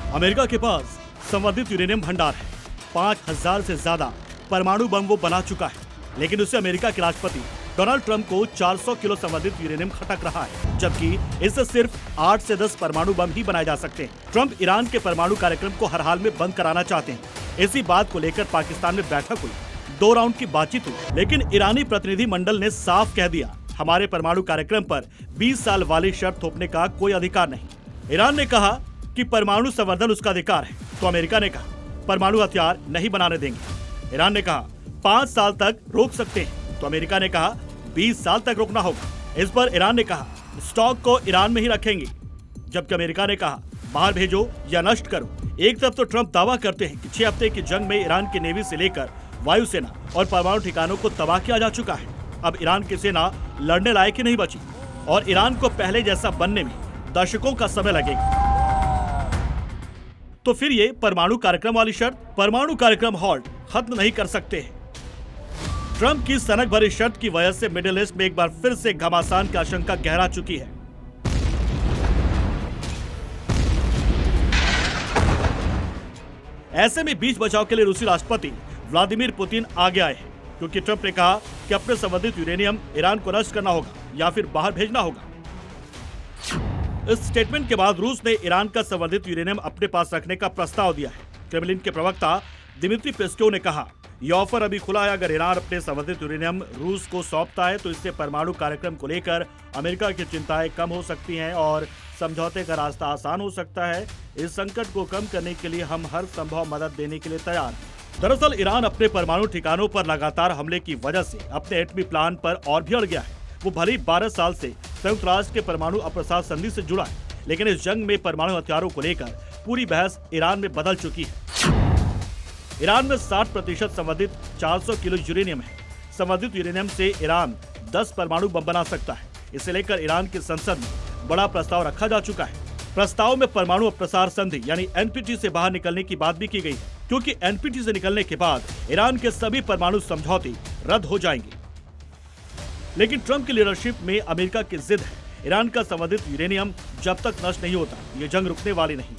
America के पास संवर्धित uranium भंडार है। 5000 से ज्यादा परमाणु बम वो बना चुका है, लेकिन उससे अमेरिका के राष्ट्रपति डोनाल्ड ट्रंप को 400 किलो संवर्धित यूरेनियम खटक रहा है, जबकि इससे सिर्फ 8 से 10 परमाणु बम ही बनाए जा सकते हैं। ट्रंप ईरान के परमाणु कार्यक्रम को हर हाल में बंद कराना चाहते हैं। इसी बात को लेकर पाकिस्तान में बैठक हुई, 2 राउंड की बातचीत हुई, लेकिन ईरानी प्रतिनिधि मंडल ने साफ कह दिया, हमारे परमाणु कार्यक्रम पर 20 साल वाली शर्त थोपने का कोई अधिकार नहीं। ईरान ने कहा कि परमाणु संवर्धन उसका अधिकार है, तो अमेरिका ने कहा परमाणु हथियार नहीं बनाने देंगे। ईरान ने कहा 5 साल तक रोक सकते हैं, तो अमेरिका ने कहा 20 साल तक रोकना होगा। इस पर ईरान ने कहा स्टॉक को ईरान में ही रखेंगे, जबकि अमेरिका ने कहा बाहर भेजो या नष्ट करो। एक तरफ तो ट्रंप दावा करते हैं कि 6 हफ्ते की जंग में ईरान की नेवी से लेकर वायुसेना और परमाणु ठिकानों को तबाह किया जा चुका है। अब ईरान की सेना लड़ने लायक ही नहीं बची और ईरान को पहले जैसा बनने में दशकों का समय लगेगा। तो फिर ये परमाणु कार्यक्रम वाली शर्त, परमाणु कार्यक्रम हॉल्ट खत्म नहीं कर सकते हैं। ट्रंप की सनक भरी शर्त की वजह से मिडिल ईस्ट में एक बार फिर से घमासान की आशंका गहरा चुकी है। ऐसे में बीच बचाव के लिए रूसी राष्ट्रपति व्लादिमीर पुतिन आगे आए हैं, क्योंकि ट्रंप ने कहा कि अपने संवर्धित यूरेनियम ईरान को नष्ट करना होगा या फिर बाहर भेजना होगा। इस स्टेटमेंट के बाद रूस ने ईरान का संवर्धित यूरेनियम अपने पास रखने का प्रस्ताव दिया है। क्रेमलिन के प्रवक्ता दिमित्री पेस्कोव ने कहा, यह ऑफर अभी खुला है। अगर ईरान अपने संवर्धित यूरेनियम रूस को सौंपता है तो इससे परमाणु कार्यक्रम को लेकर अमेरिका की चिंताएं कम हो सकती हैं और समझौते का रास्ता आसान हो सकता है। इस संकट को कम करने के लिए हम हर संभव मदद देने के लिए तैयार हैं। दरअसल ईरान अपने परमाणु ठिकानों पर लगातार हमले की वजह से अपने एटमी प्लान पर और भी अड़ गया है। वो भले ही 12 साल से संयुक्त राष्ट्र के परमाणु अप्रसार संधि से जुड़ा है, लेकिन इस जंग में परमाणु हथियारों को लेकर पूरी बहस ईरान में बदल चुकी है। ईरान में 60% संवर्धित 400 किलो यूरेनियम है। संवर्धित यूरेनियम से ईरान 10 परमाणु बम बना सकता है। इसे लेकर ईरान की संसद में बड़ा प्रस्ताव रखा जा चुका है। प्रस्ताव में परमाणु अप्रसार संधि यानी एनपीटी से बाहर निकलने की बात भी की गई है, क्योंकि एनपीटी से निकलने के बाद ईरान के सभी परमाणु समझौते रद्द हो जाएंगे। लेकिन ट्रंप की लीडरशिप में अमेरिका की जिद है, ईरान का संवर्धित यूरेनियम जब तक नष्ट नहीं होता ये जंग रुकने वाली नहीं।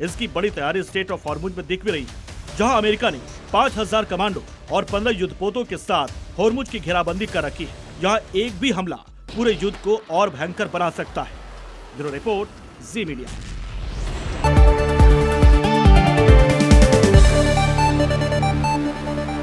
इसकी बड़ी तैयारी स्ट्रेट ऑफ हॉर्मुज में दिख भी रही है, जहां अमेरिका ने 5000 कमांडो और 15 युद्धपोतों के साथ हॉर्मुज की घेराबंदी कर रखी है। यहाँ एक भी हमला पूरे युद्ध को और भयंकर बना सकता है। ब्यूरो रिपोर्ट, जी मीडिया।